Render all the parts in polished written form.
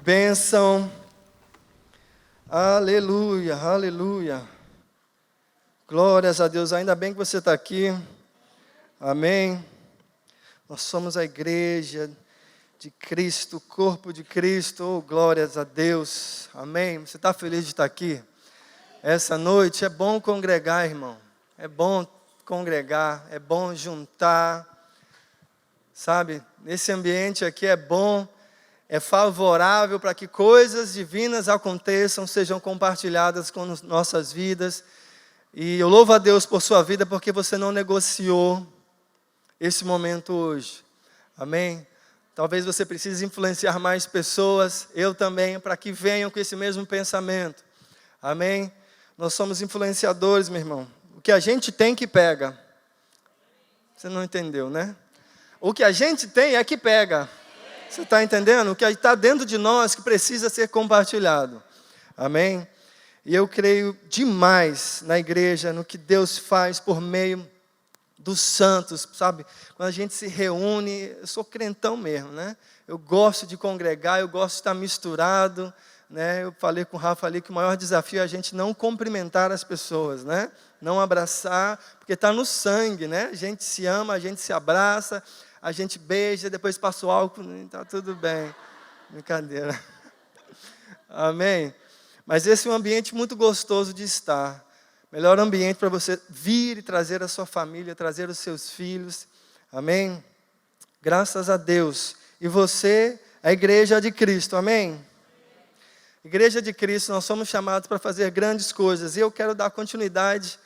Bênção. Aleluia, aleluia. Glórias a Deus. Ainda bem que você está aqui. Amém. Nós somos a igreja de Cristo, o corpo de Cristo. Oh, glórias a Deus. Amém. Você está feliz de estar aqui? Essa noite é bom congregar, irmão. É bom congregar, é bom juntar. Sabe? Nesse ambiente aqui é bom. É favorável para que coisas divinas aconteçam, sejam compartilhadas com nossas vidas. E eu louvo a Deus por sua vida, porque você não negociou esse momento hoje. Amém? Talvez você precise influenciar mais pessoas, eu também, para que venham com esse mesmo pensamento. Amém? Nós somos influenciadores, meu irmão. O que a gente tem que pega. Você não entendeu, né? O que a gente tem é que pega. Você está entendendo? O que está dentro de nós que precisa ser compartilhado. Amém? E eu creio demais na igreja, no que Deus faz por meio dos santos, sabe? Quando a gente se reúne, eu sou crentão mesmo, né? Eu gosto de congregar, eu gosto de estar misturado, né? Eu falei com o Rafa ali que o maior desafio é a gente não cumprimentar as pessoas, né? Não abraçar, porque está no sangue, né? A gente se ama, a gente se abraça, a gente beija, depois passa o álcool, está tudo bem. Brincadeira. Amém? Mas esse é um ambiente muito gostoso de estar. Melhor ambiente para você vir e trazer a sua família, trazer os seus filhos. Amém? Graças a Deus. E você, a igreja de Cristo. Amém? Igreja de Cristo, nós somos chamados para fazer grandes coisas. E eu quero dar continuidade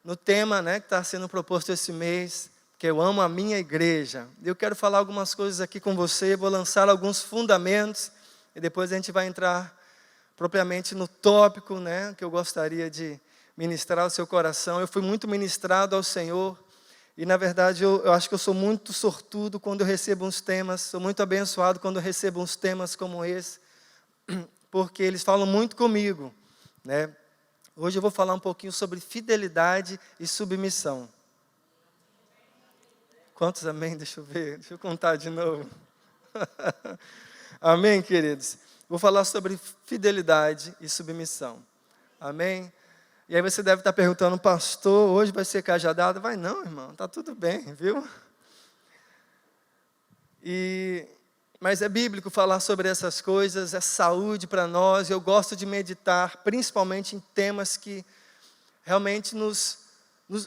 no tema, né, que está sendo proposto esse mês, que eu amo a minha igreja. Eu quero falar algumas coisas aqui com você, vou lançar alguns fundamentos, e depois a gente vai entrar propriamente no tópico, né, que eu gostaria de ministrar ao seu coração. Eu fui muito ministrado ao Senhor, e na verdade eu acho que eu sou muito sortudo quando eu recebo uns temas, sou muito abençoado quando eu recebo uns temas como esse, porque eles falam muito comigo, né? Hoje eu vou falar um pouquinho sobre fidelidade e submissão. Quantos amém? Deixa eu ver, deixa eu contar de novo. Amém, queridos? Vou falar sobre fidelidade e submissão. Amém? E aí você deve estar perguntando, pastor, hoje vai ser cajadada? Vai não, irmão, está tudo bem, viu? Mas é bíblico falar sobre essas coisas, é saúde para nós. Eu gosto de meditar, principalmente em temas que realmente nos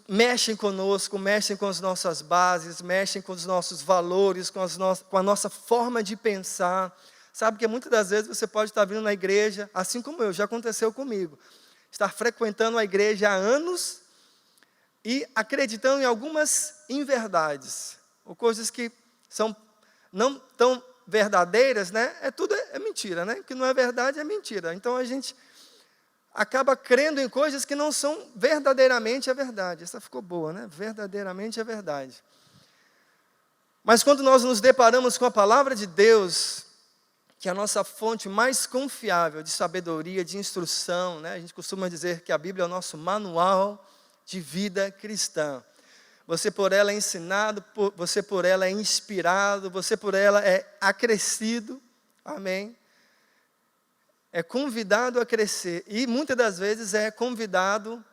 mexem conosco, mexem com as nossas bases, mexem com os nossos valores, com a nossa forma de pensar. Sabe que muitas das vezes você pode estar vindo na igreja, assim como eu, já aconteceu comigo. Estar frequentando a igreja há anos e acreditando em algumas inverdades, ou coisas que são não tão verdadeiras, né? Tudo é mentira, né? O que não é verdade é mentira. Então a gente acaba crendo em coisas que não são verdadeiramente a verdade. Essa ficou boa, né? Verdadeiramente a verdade. Mas quando nós nos deparamos com a palavra de Deus, que é a nossa fonte mais confiável de sabedoria, de instrução, né? A gente costuma dizer que a Bíblia é o nosso manual de vida cristã. Você por ela é ensinado, você por ela é inspirado, você por ela é acrescido. Amém? É convidado a crescer, e muitas das vezes é convidado,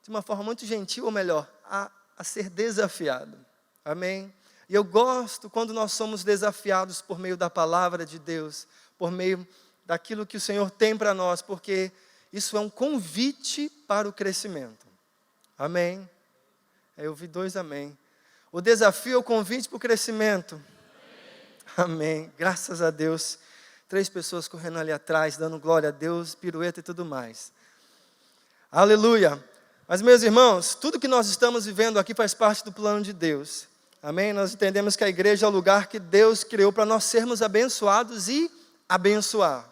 de uma forma muito gentil, ou melhor, a ser desafiado. Amém? E eu gosto quando nós somos desafiados por meio da palavra de Deus, por meio daquilo que o Senhor tem para nós, porque isso é um convite para o crescimento. Amém? Eu vi 2 amém. O desafio é o convite para o crescimento. Amém. Graças a Deus. 3 pessoas correndo ali atrás, dando glória a Deus, pirueta e tudo mais. Aleluia. Mas, meus irmãos, tudo que nós estamos vivendo aqui faz parte do plano de Deus. Amém? Nós entendemos que a igreja é o lugar que Deus criou para nós sermos abençoados e abençoar.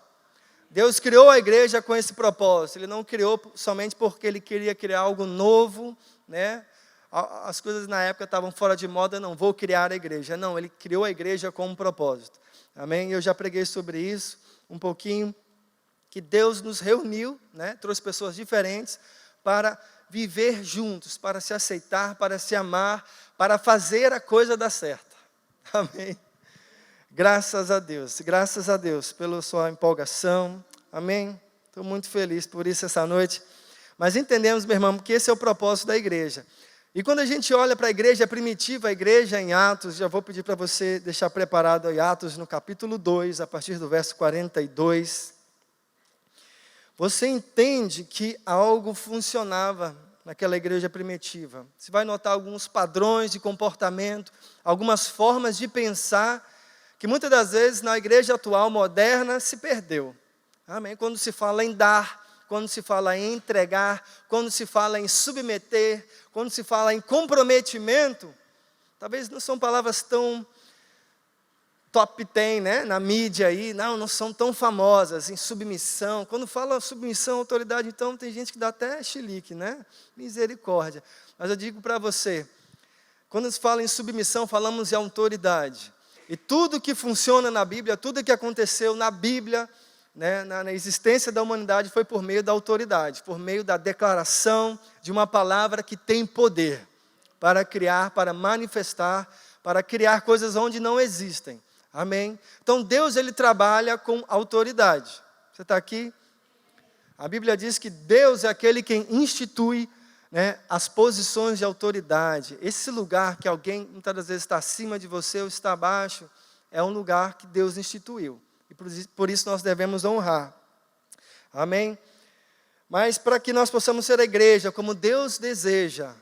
Deus criou a igreja com esse propósito. Ele não criou somente porque Ele queria criar algo novo, né? As coisas na época estavam fora de moda, não vou criar a igreja. Não, Ele criou a igreja com um propósito. Amém? Eu já preguei sobre isso um pouquinho, que Deus nos reuniu, né? Trouxe pessoas diferentes para viver juntos, para se aceitar, para se amar, para fazer a coisa dar certo. Amém? Graças a Deus pela sua empolgação, amém? Estou muito feliz por isso essa noite. Mas entendemos, meu irmão, que esse é o propósito da igreja. E quando a gente olha para a igreja primitiva, a igreja em Atos, já vou pedir para você deixar preparado aí Atos no capítulo 2, a partir do verso 42. Você entende que algo funcionava naquela igreja primitiva. Você vai notar alguns padrões de comportamento, algumas formas de pensar, que muitas das vezes na igreja atual, moderna, se perdeu. Amém? Quando se fala em dar, quando se fala em entregar, quando se fala em submeter, quando se fala em comprometimento, talvez não são palavras tão top 10, né, na mídia aí, não são tão famosas, em submissão. Quando fala submissão, autoridade, então tem gente que dá até chilique, né? Misericórdia. Mas eu digo para você, quando se fala em submissão, falamos em autoridade. E tudo que funciona na Bíblia, tudo que aconteceu na Bíblia, né, na existência da humanidade, foi por meio da autoridade, por meio da declaração de uma palavra que tem poder para criar, para manifestar, para criar coisas onde não existem. Amém? Então Deus, Ele trabalha com autoridade. Você está aqui? A Bíblia diz que Deus é aquele quem institui, né, as posições de autoridade. Esse lugar que alguém, muitas das vezes, está acima de você ou está abaixo, é um lugar que Deus instituiu. E por isso nós devemos honrar. Amém? Mas para que nós possamos ser a igreja como Deus deseja,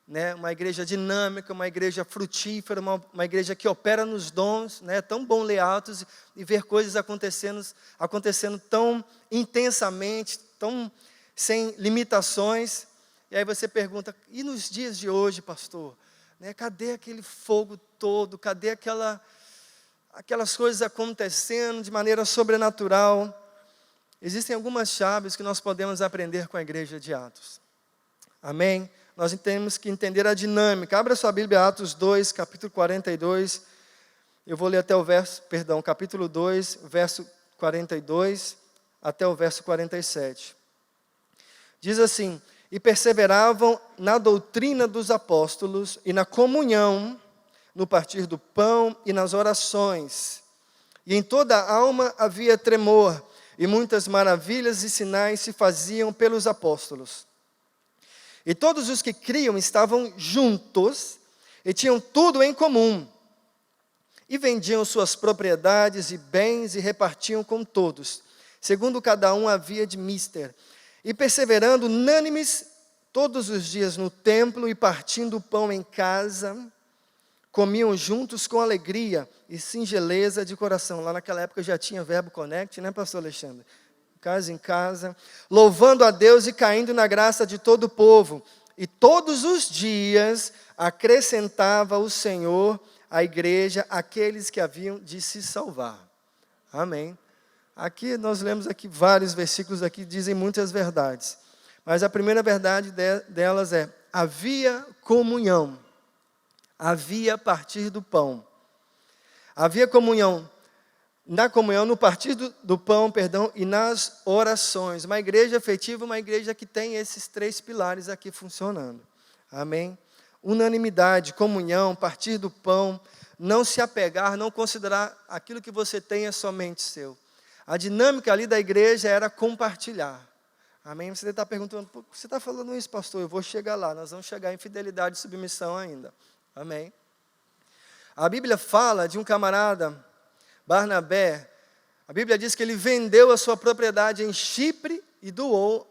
né, uma igreja dinâmica, uma igreja frutífera, uma igreja que opera nos dons, né, é tão bom ler Atos e ver coisas acontecendo tão intensamente, tão sem limitações. E aí você pergunta, e nos dias de hoje, pastor? Né, cadê aquele fogo todo? Cadê aquelas coisas acontecendo de maneira sobrenatural? Existem algumas chaves que nós podemos aprender com a igreja de Atos. Amém? Nós temos que entender a dinâmica. Abra sua Bíblia, Atos 2, capítulo 42. Eu vou ler até o capítulo 2, verso 42, até o verso 47. Diz assim: e perseveravam na doutrina dos apóstolos e na comunhão, no partir do pão e nas orações. E em toda a alma havia tremor, e muitas maravilhas e sinais se faziam pelos apóstolos. E todos os que criam estavam juntos e tinham tudo em comum. E vendiam suas propriedades e bens e repartiam com todos, segundo cada um havia de mister. E perseverando unânimes todos os dias no templo e partindo o pão em casa, comiam juntos com alegria e singeleza de coração. Lá naquela época já tinha verbo connect, né, pastor Alexandre? Casa em casa, louvando a Deus e caindo na graça de todo o povo. E todos os dias acrescentava o Senhor à igreja aqueles que haviam de se salvar. Amém. Aqui nós lemos aqui vários versículos aqui que dizem muitas verdades. Mas a primeira verdade delas é: havia comunhão. Havia partir do pão. Havia comunhão. Na comunhão, no partir do pão, e nas orações. Uma igreja efetiva, uma igreja que tem esses 3 pilares aqui funcionando. Amém? Unanimidade, comunhão, partir do pão, não se apegar, não considerar aquilo que você tem é somente seu. A dinâmica ali da igreja era compartilhar. Amém? Você está perguntando, por que você está falando isso, pastor? Eu vou chegar lá, nós vamos chegar em fidelidade e submissão ainda. Amém? A Bíblia fala de um camarada, Barnabé. A Bíblia diz que ele vendeu a sua propriedade em Chipre e doou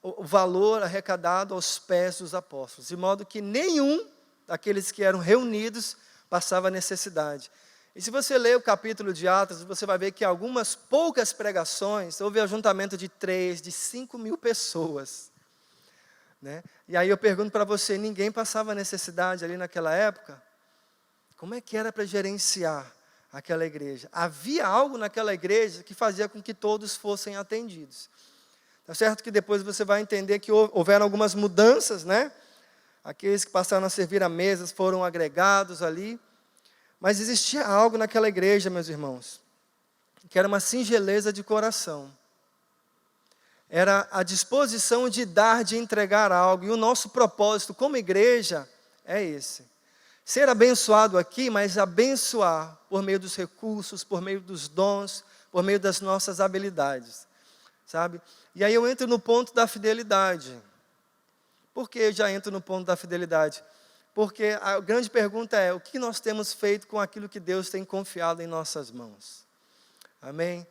o valor arrecadado aos pés dos apóstolos, de modo que nenhum daqueles que eram reunidos passava necessidade. E se você ler o capítulo de Atos, você vai ver que algumas poucas pregações, houve ajuntamento de 3, de 5 mil pessoas. Né? E aí eu pergunto para você, ninguém passava necessidade ali naquela época? Como é que era para gerenciar aquela igreja? Havia algo naquela igreja que fazia com que todos fossem atendidos. Tá certo que depois você vai entender que houveram algumas mudanças, né? Aqueles que passaram a servir a mesas foram agregados ali. Mas existia algo naquela igreja, meus irmãos, que era uma singeleza de coração. Era a disposição de dar, de entregar algo. E o nosso propósito como igreja é esse. ser abençoado aqui, mas abençoar por meio dos recursos, por meio dos dons, por meio das nossas habilidades, sabe? E aí eu entro no ponto da fidelidade. Por que eu já entro no ponto da fidelidade? Porque a grande pergunta é, o que nós temos feito com aquilo que Deus tem confiado em nossas mãos? Amém?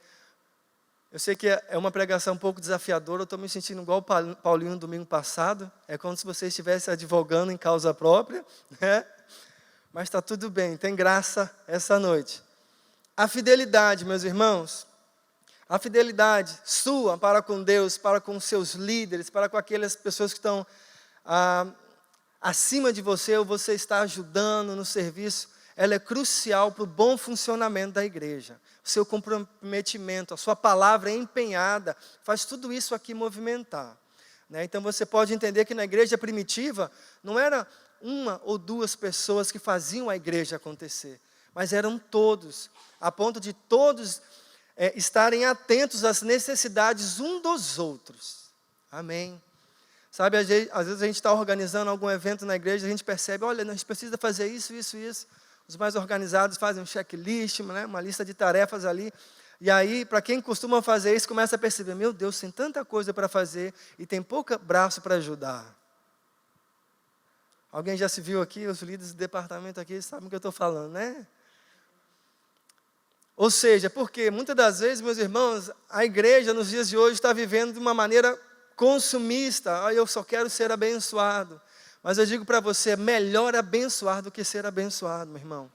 Eu sei que é uma pregação um pouco desafiadora, eu estou me sentindo igual o Paulinho no domingo passado, é como se você estivesse advogando em causa própria, né? Mas está tudo bem, tem graça essa noite. A fidelidade, meus irmãos, a fidelidade sua para com Deus, para com seus líderes, para com aquelas pessoas que estão acima de você, ou você está ajudando no serviço, ela é crucial para o bom funcionamento da igreja. O seu comprometimento, a sua palavra empenhada, faz tudo isso aqui movimentar, né? Então você pode entender que na igreja primitiva, não era uma ou duas pessoas que faziam a igreja acontecer, mas eram todos, a ponto de todos estarem atentos às necessidades um dos outros. Amém? Sabe, às vezes a gente está organizando algum evento na igreja, a gente percebe, olha, a gente precisa fazer isso, isso, isso. Os mais organizados fazem um checklist, né, uma lista de tarefas ali. E aí, para quem costuma fazer isso, começa a perceber, meu Deus, tem tanta coisa para fazer e tem pouco braço para ajudar. Alguém já se viu aqui, os líderes do departamento aqui sabem o que eu estou falando, né? Ou seja, porque muitas das vezes, meus irmãos, a igreja nos dias de hoje está vivendo de uma maneira consumista. Eu só quero ser abençoado. Mas eu digo para você, é melhor abençoar do que ser abençoado, meu irmão.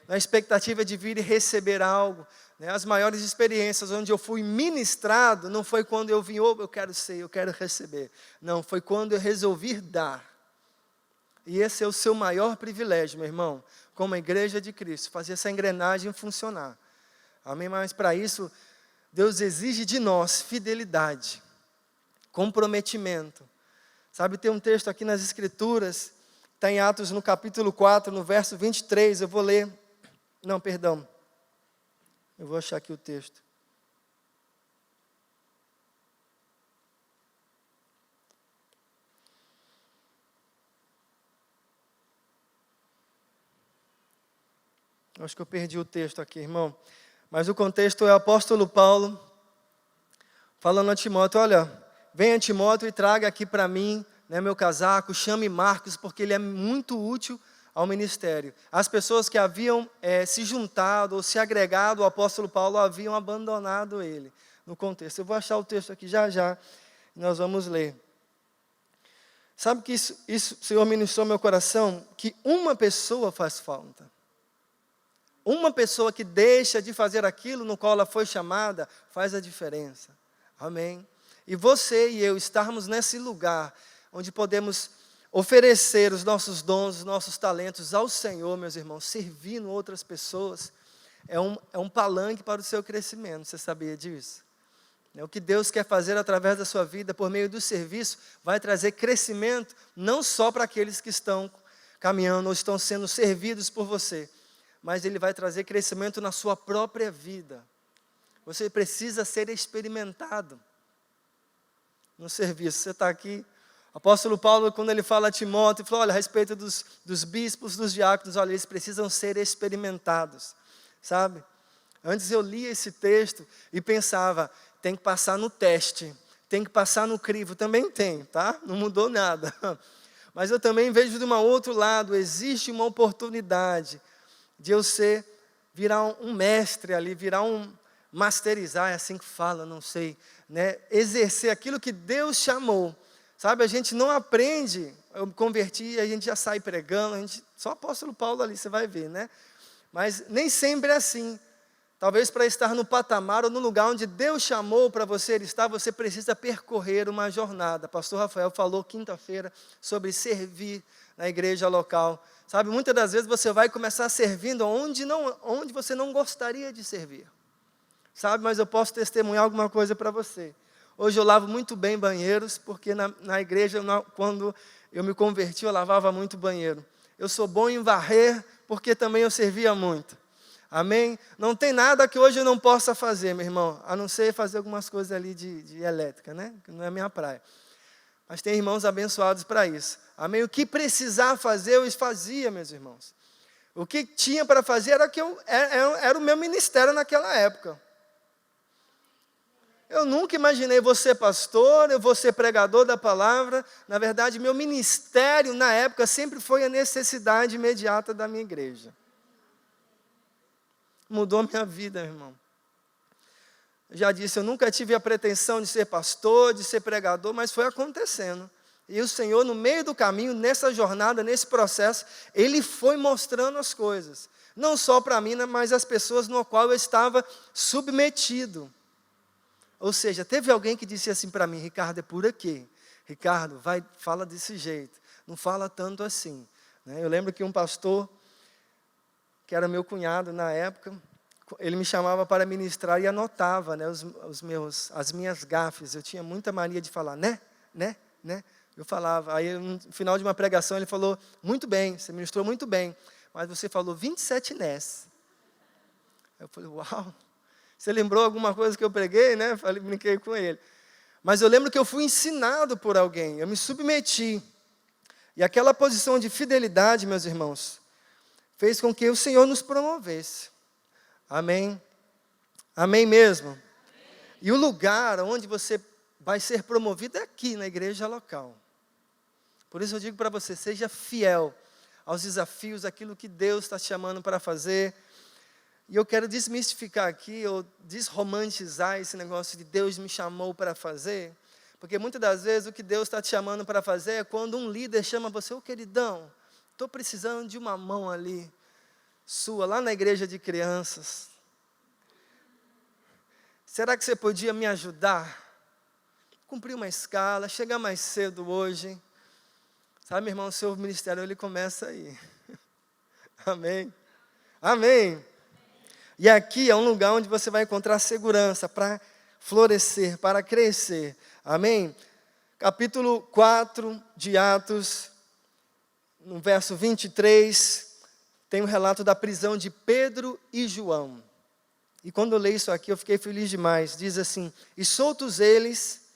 A expectativa de vir e receber algo, né? As maiores experiências onde eu fui ministrado, não foi quando eu vim, eu quero ser, eu quero receber. Não, foi quando eu resolvi dar. E esse é o seu maior privilégio, meu irmão, como a igreja de Cristo, fazer essa engrenagem funcionar. Amém? Mas para isso, Deus exige de nós fidelidade, comprometimento. Sabe, tem um texto aqui nas Escrituras, está em Atos no capítulo 4, no verso 23, eu vou ler. Não, perdão. Eu vou achar aqui o texto. Acho que eu perdi o texto aqui, irmão. Mas o contexto é o apóstolo Paulo falando a Timóteo, olha, venha Timóteo e traga aqui para mim, né, meu casaco, chame Marcos, porque ele é muito útil ao ministério. As pessoas que haviam se juntado ou se agregado ao apóstolo Paulo haviam abandonado ele, no contexto. Eu vou achar o texto aqui já já, e nós vamos ler. Sabe que isso o Senhor ministrou meu coração? Que uma pessoa faz falta. Uma pessoa que deixa de fazer aquilo no qual ela foi chamada, faz a diferença. Amém? E você e eu estarmos nesse lugar, onde podemos oferecer os nossos dons, os nossos talentos ao Senhor, meus irmãos, servindo outras pessoas, é um palanque para o seu crescimento, você sabia disso? O que Deus quer fazer através da sua vida, por meio do serviço, vai trazer crescimento, não só para aqueles que estão caminhando ou estão sendo servidos por você, mas Ele vai trazer crescimento na sua própria vida. Você precisa ser experimentado no serviço. Você está aqui, o apóstolo Paulo, quando ele fala a Timóteo, ele falou, olha, a respeito dos bispos, dos diáconos, olha, eles precisam ser experimentados, sabe? Antes eu lia esse texto e pensava, tem que passar no teste, tem que passar no crivo, também tem, tá? Não mudou nada. Mas eu também vejo de um outro lado, existe uma oportunidade de eu virar um mestre ali, virar masterizar, é assim que fala, não sei, né? Exercer aquilo que Deus chamou. Sabe, a gente não aprende, eu me converti e a gente já sai pregando, só o apóstolo Paulo ali, você vai ver, né? Mas nem sempre é assim. Talvez para estar no patamar ou no lugar onde Deus chamou para você estar, você precisa percorrer uma jornada. Pastor Rafael falou quinta-feira sobre servir na igreja local. Sabe, muitas das vezes você vai começar servindo onde você não gostaria de servir. Sabe, mas eu posso testemunhar alguma coisa para você. Hoje eu lavo muito bem banheiros, porque na igreja, quando eu me converti, eu lavava muito banheiro. Eu sou bom em varrer, porque também eu servia muito. Amém? Não tem nada que hoje eu não possa fazer, meu irmão, a não ser fazer algumas coisas ali de elétrica, né? Que não é a minha praia. Mas tem irmãos abençoados para isso. Amém? O que precisar fazer, eu fazia, meus irmãos. O que tinha para fazer era o meu ministério naquela época. Eu nunca imaginei vou ser pastor, eu vou ser pregador da palavra. Na verdade, meu ministério na época sempre foi a necessidade imediata da minha igreja. Mudou minha vida, irmão. Eu já disse, eu nunca tive a pretensão de ser pastor, de ser pregador, mas foi acontecendo. E o Senhor, no meio do caminho, nessa jornada, nesse processo, Ele foi mostrando as coisas. Não só para mim, mas as pessoas no qual eu estava submetido. Ou seja, teve alguém que disse assim para mim, Ricardo, é por aqui. Ricardo, fala desse jeito. Não fala tanto assim. Eu lembro que um pastor, que era meu cunhado na época, ele me chamava para ministrar e anotava, as minhas gafes. Eu tinha muita mania de falar, né? Eu falava. Aí, no final de uma pregação, ele falou, muito bem, você ministrou muito bem, mas você falou 27 nés. Eu falei, uau, você lembrou alguma coisa que eu preguei, né? Brinquei com ele. Mas eu lembro que eu fui ensinado por alguém, eu me submeti. E aquela posição de fidelidade, meus irmãos, fez com que o Senhor nos promovesse. Amém? Amém mesmo? Amém. E o lugar onde você vai ser promovido é aqui, na igreja local. Por isso eu digo para você, seja fiel aos desafios, aquilo que Deus está te chamando para fazer. E eu quero desmistificar aqui, ou desromantizar esse negócio de Deus me chamou para fazer, porque muitas das vezes o que Deus está te chamando para fazer é quando um líder chama você, ô queridão, estou precisando de uma mão ali, sua, lá na igreja de crianças. Será que você podia me ajudar? Cumprir uma escala, chegar mais cedo hoje. Sabe, meu irmão, o seu ministério, ele começa aí. Amém? Amém? E aqui é um lugar onde você vai encontrar segurança para florescer, para crescer. Amém? Capítulo 4 de Atos, no verso 23, tem um relato da prisão de Pedro e João. E quando eu leio isso aqui, eu fiquei feliz demais. Diz assim, e soltos eles,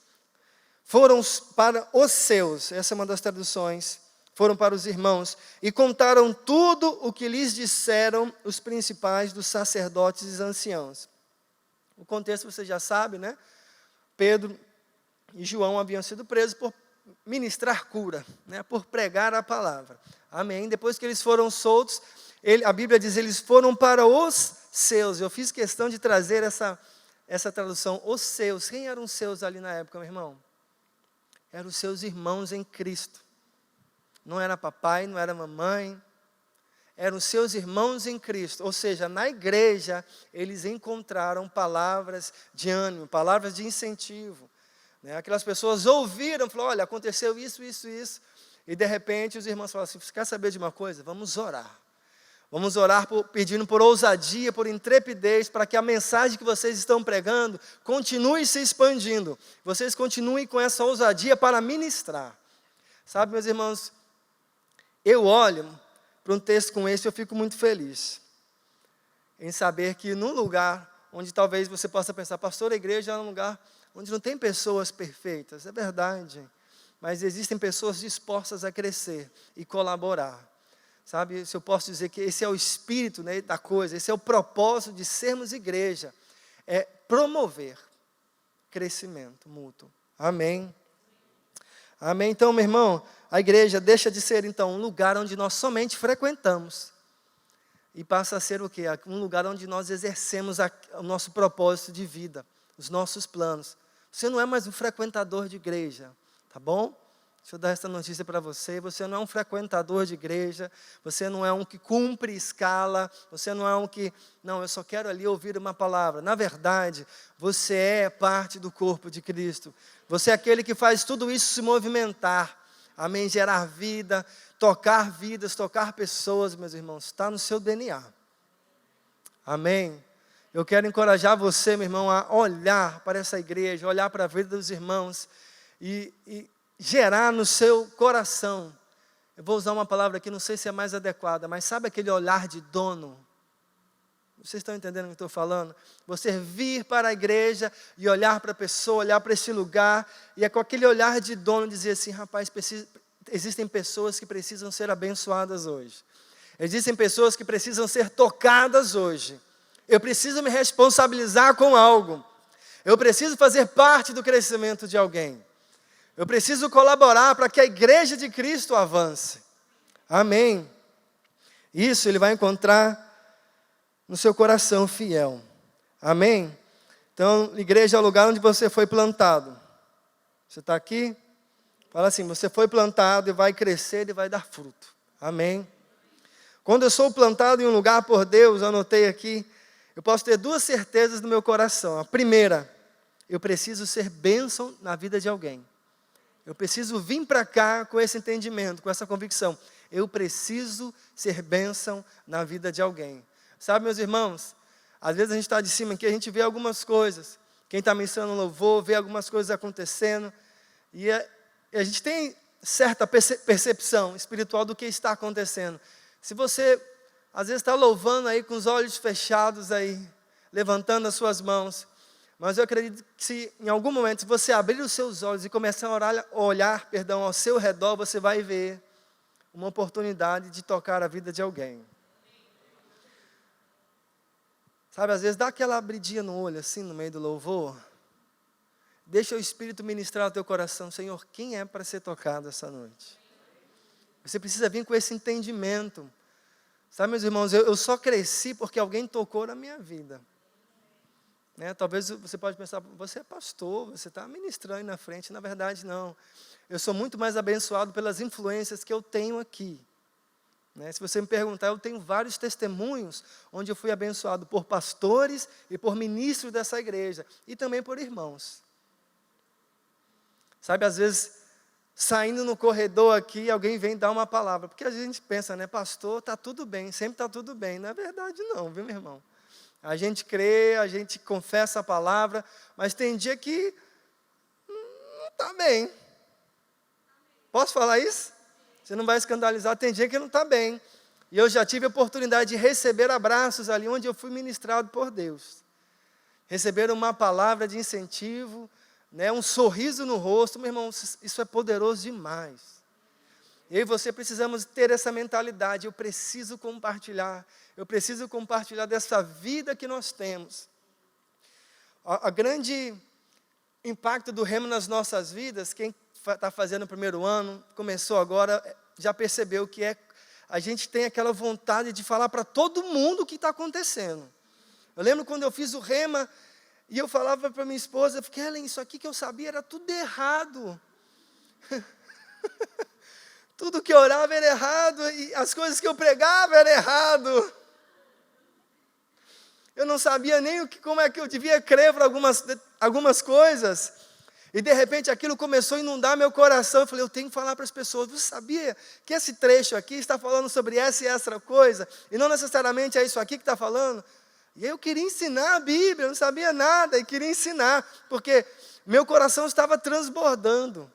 foram para os seus, essa é uma das traduções, foram para os irmãos, e contaram tudo o que lhes disseram os principais dos sacerdotes e anciãos. O contexto você já sabe, né? Pedro e João haviam sido presos por ministrar cura, né? Por pregar a palavra. Amém? Depois que eles foram soltos, a Bíblia diz, eles foram para os seus. Eu fiz questão de trazer essa tradução, os seus. Quem eram os seus ali na época, meu irmão? Eram os seus irmãos em Cristo. Não era papai, não era mamãe. Eram os seus irmãos em Cristo. Ou seja, na igreja, eles encontraram palavras de ânimo, palavras de incentivo. Aquelas pessoas ouviram, falaram, olha, aconteceu isso. E de repente os irmãos falaram assim, você quer saber de uma coisa? Vamos orar. Vamos orar pedindo por ousadia, por intrepidez, para que a mensagem que vocês estão pregando continue se expandindo. Vocês continuem com essa ousadia para ministrar. Sabe, meus irmãos, eu olho para um texto como esse e eu fico muito feliz. Em saber que num lugar onde talvez você possa pensar, pastor, a igreja é um lugar onde não tem pessoas perfeitas. É verdade, mas existem pessoas dispostas a crescer e colaborar. Sabe, se eu posso dizer que esse é o espírito, né, da coisa, esse é o propósito de sermos igreja, é promover crescimento mútuo. Amém? Amém? Então, meu irmão, a igreja deixa de ser, então, um lugar onde nós somente frequentamos e passa a ser o quê? Um lugar onde nós exercemos o nosso propósito de vida, os nossos planos. Você não é mais um frequentador de igreja, tá bom? Deixa eu dar essa notícia para você, você não é um frequentador de igreja, você não é um que cumpre escala, você não é um que, não, eu só quero ali ouvir uma palavra. Na verdade, você é parte do corpo de Cristo. Você é aquele que faz tudo isso se movimentar, amém, gerar vida, tocar vidas, tocar pessoas, meus irmãos, está no seu DNA. Amém? Eu quero encorajar você, meu irmão, a olhar para essa igreja, olhar para a vida dos irmãos e gerar no seu coração, eu vou usar uma palavra aqui, não sei se é mais adequada, mas sabe aquele olhar de dono? Vocês estão entendendo o que eu estou falando? Você vir para a igreja e olhar para a pessoa, olhar para esse lugar, e é com aquele olhar de dono dizer assim, rapaz, existem pessoas que precisam ser abençoadas hoje. Existem pessoas que precisam ser tocadas hoje. Eu preciso me responsabilizar com algo. Eu preciso fazer parte do crescimento de alguém. Eu preciso colaborar para que a igreja de Cristo avance. Amém. Isso ele vai encontrar no seu coração fiel. Amém? Então, igreja é o lugar onde você foi plantado. Você está aqui? Fala assim, você foi plantado e vai crescer e vai dar fruto. Amém? Quando eu sou plantado em um lugar por Deus, eu anotei aqui, eu posso ter duas certezas no meu coração. A primeira, eu preciso ser bênção na vida de alguém. Eu preciso vir para cá com esse entendimento, com essa convicção. Eu preciso ser bênção na vida de alguém. Sabe, meus irmãos, às vezes a gente está de cima aqui, a gente vê algumas coisas. Quem está mencionando louvor, vê algumas coisas acontecendo. E a gente tem certa percepção espiritual do que está acontecendo. Se você, às vezes, está louvando aí com os olhos fechados aí, levantando as suas mãos. Mas eu acredito que se em algum momento, se você abrir os seus olhos e começar a olhar ao seu redor, você vai ver uma oportunidade de tocar a vida de alguém. Sabe, às vezes dá aquela abridinha no olho, assim, no meio do louvor. Deixa o Espírito ministrar o teu coração. Senhor, quem é para ser tocado essa noite? Você precisa vir com esse entendimento. Sabe, meus irmãos, eu só cresci porque alguém tocou na minha vida. Né? Talvez você pode pensar, você é pastor, você está ministrando aí na frente. Na verdade, não. Eu sou muito mais abençoado pelas influências que eu tenho aqui. Né? Se você me perguntar, eu tenho vários testemunhos onde eu fui abençoado por pastores e por ministros dessa igreja. E também por irmãos. Sabe, às vezes, saindo no corredor aqui, alguém vem dar uma palavra. Porque a gente pensa, né, pastor, está tudo bem, sempre está tudo bem. Não é verdade não, viu, meu irmão? A gente crê, a gente confessa a palavra, mas tem dia que não está bem. Posso falar isso? Você não vai escandalizar, tem dia que não está bem. E eu já tive a oportunidade de receber abraços ali onde eu fui ministrado por Deus. Receber uma palavra de incentivo, né, um sorriso no rosto. Meu irmão, isso é poderoso demais. Eu e você precisamos ter essa mentalidade. Eu preciso compartilhar dessa vida que nós temos. A grande impacto do Rema nas nossas vidas, quem está fazendo o primeiro ano, começou agora, já percebeu que a gente tem aquela vontade de falar para todo mundo o que está acontecendo. Eu lembro quando eu fiz o Rema, e eu falava para minha esposa, Kellen, isso aqui que eu sabia era tudo errado. Tudo que eu orava era errado, e as coisas que eu pregava eram errado. Eu não sabia nem como é que eu devia crer para algumas coisas. E de repente aquilo começou a inundar meu coração. Eu falei, eu tenho que falar para as pessoas. Você sabia que esse trecho aqui está falando sobre essa e essa coisa? E não necessariamente é isso aqui que está falando? E eu queria ensinar a Bíblia, eu não sabia nada, e queria ensinar, porque meu coração estava transbordando.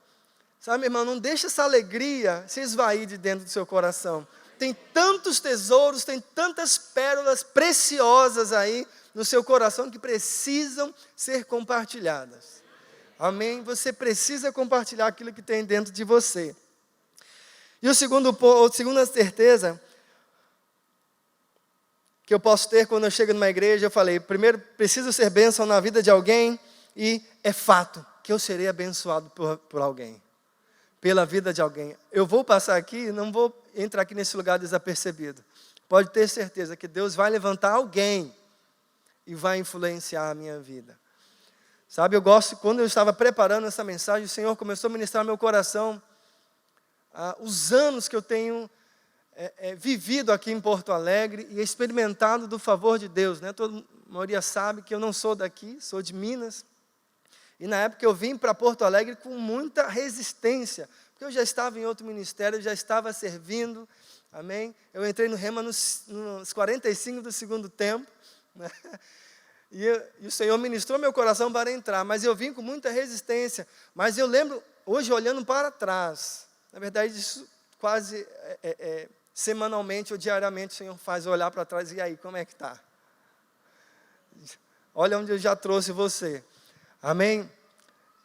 Sabe, irmão, não deixa essa alegria se esvair de dentro do seu coração. Tem tantos tesouros, tem tantas pérolas preciosas aí no seu coração que precisam ser compartilhadas. Amém? Você precisa compartilhar aquilo que tem dentro de você. E a segunda certeza que eu posso ter quando eu chego numa igreja, eu falei, primeiro, preciso ser bênção na vida de alguém, e é fato que eu serei abençoado por alguém, pela vida de alguém. Eu vou passar aqui, não vou entrar aqui nesse lugar desapercebido. Pode ter certeza que Deus vai levantar alguém e vai influenciar a minha vida. Sabe, quando eu estava preparando essa mensagem, o Senhor começou a ministrar no meu coração os anos que eu tenho vivido aqui em Porto Alegre e experimentado do favor de Deus, né? A maioria sabe que eu não sou daqui, sou de Minas. E na época eu vim para Porto Alegre com muita resistência, porque eu já estava em outro ministério, eu já estava servindo, amém? Eu entrei no Rema nos 45 do segundo tempo, né? E o Senhor ministrou meu coração para entrar, mas eu vim com muita resistência. Mas eu lembro, hoje olhando para trás, na verdade isso quase semanalmente ou diariamente o Senhor faz olhar para trás, e aí, como é que está? Olha onde eu já trouxe você, amém?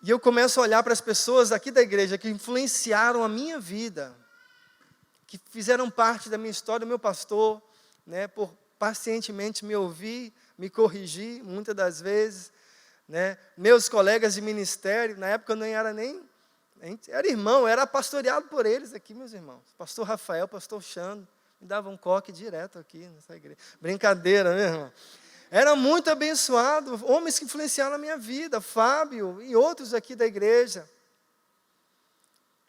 E eu começo a olhar para as pessoas aqui da igreja que influenciaram a minha vida, que fizeram parte da minha história, o meu pastor, né, por pacientemente me ouvir, me corrigir, muitas das vezes, né, meus colegas de ministério, na época eu não era nem era irmão, era pastoreado por eles aqui, meus irmãos. Pastor Rafael, pastor Xando, me davam um coque direto aqui nessa igreja. Brincadeira, né, irmão? Era muito abençoado, homens que influenciaram a minha vida, Fábio e outros aqui da igreja.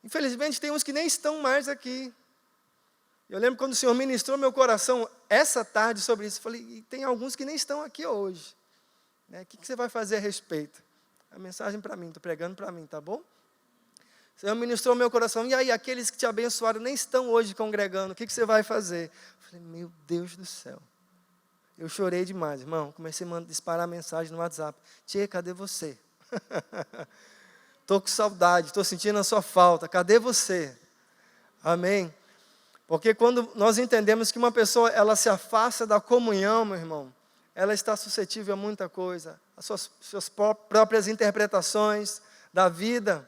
Infelizmente, tem uns que nem estão mais aqui. Eu lembro quando o Senhor ministrou meu coração essa tarde sobre isso, eu falei, e tem alguns que nem estão aqui hoje. Né? O que você vai fazer a respeito? A mensagem para mim, estou pregando para mim, tá bom? O Senhor ministrou meu coração, e aí, aqueles que te abençoaram nem estão hoje congregando, o que você vai fazer? Eu falei, meu Deus do céu. Eu chorei demais, irmão, comecei a disparar mensagem no WhatsApp. Tia, cadê você? Estou com saudade, estou sentindo a sua falta, cadê você? Amém? Porque quando nós entendemos que uma pessoa, ela se afasta da comunhão, meu irmão, ela está suscetível a muita coisa, as suas próprias interpretações da vida,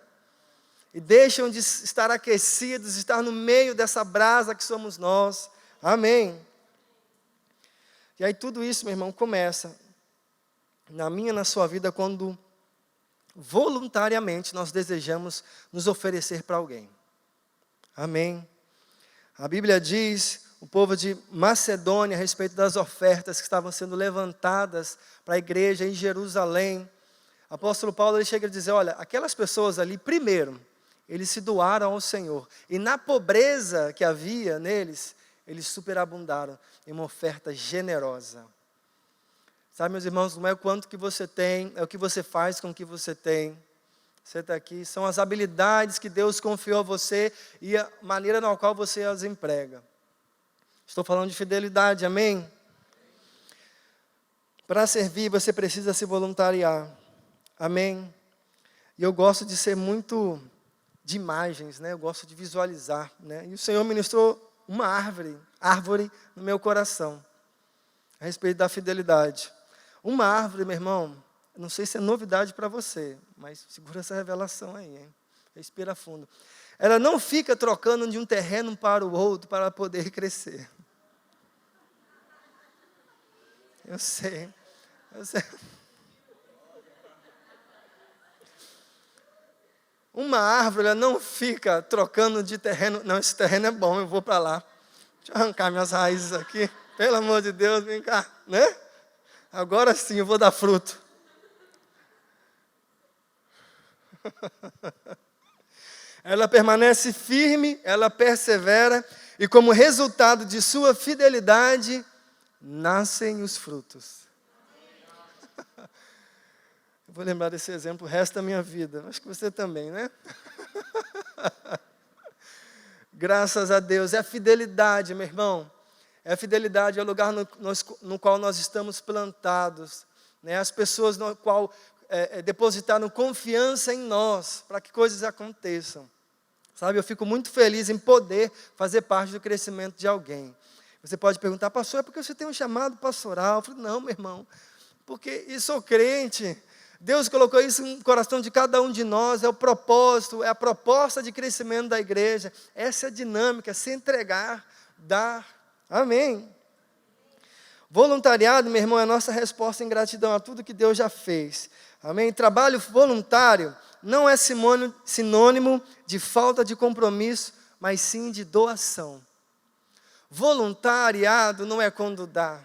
e deixam de estar aquecidos, estar no meio dessa brasa que somos nós. Amém. E aí tudo isso, meu irmão, começa na minha e na sua vida quando voluntariamente nós desejamos nos oferecer para alguém. Amém. A Bíblia diz, o povo de Macedônia, a respeito das ofertas que estavam sendo levantadas para a igreja em Jerusalém. O apóstolo Paulo, ele chega a dizer, olha, aquelas pessoas ali, primeiro, eles se doaram ao Senhor. E na pobreza que havia neles, eles superabundaram em uma oferta generosa. Sabe, meus irmãos, não é o quanto que você tem, é o que você faz com o que você tem. Você está aqui, são as habilidades que Deus confiou a você e a maneira na qual você as emprega. Estou falando de fidelidade, amém? Para servir, você precisa se voluntariar, amém? E eu gosto de ser muito de imagens, né? Eu gosto de visualizar, né? E o Senhor ministrou uma árvore no meu coração, a respeito da fidelidade. Uma árvore, meu irmão, não sei se é novidade para você, mas segura essa revelação aí, hein? Respira fundo. Ela não fica trocando de um terreno para o outro para poder crescer. Eu sei. Uma árvore, ela não fica trocando de terreno. Não, esse terreno é bom, eu vou para lá. Deixa eu arrancar minhas raízes aqui. Pelo amor de Deus, vem cá, né? Agora sim eu vou dar fruto. Ela permanece firme, ela persevera, e como resultado de sua fidelidade, nascem os frutos. Eu vou lembrar desse exemplo o resto da minha vida. Acho que você também, né? Graças a Deus. É a fidelidade, meu irmão. É a fidelidade, é o lugar no qual nós estamos plantados. Né? As pessoas no qual depositaram confiança em nós, para que coisas aconteçam. Sabe, eu fico muito feliz em poder fazer parte do crescimento de alguém. Você pode perguntar, pastor, é porque você tem um chamado pastoral? Eu falo, não, meu irmão, porque eu sou crente. Deus colocou isso no coração de cada um de nós, é o propósito, é a proposta de crescimento da igreja. Essa é a dinâmica, se entregar, dar. Amém. Voluntariado, meu irmão, é a nossa resposta em gratidão a tudo que Deus já fez. Amém? Trabalho voluntário não é sinônimo de falta de compromisso, mas sim de doação. Voluntariado não é quando dá.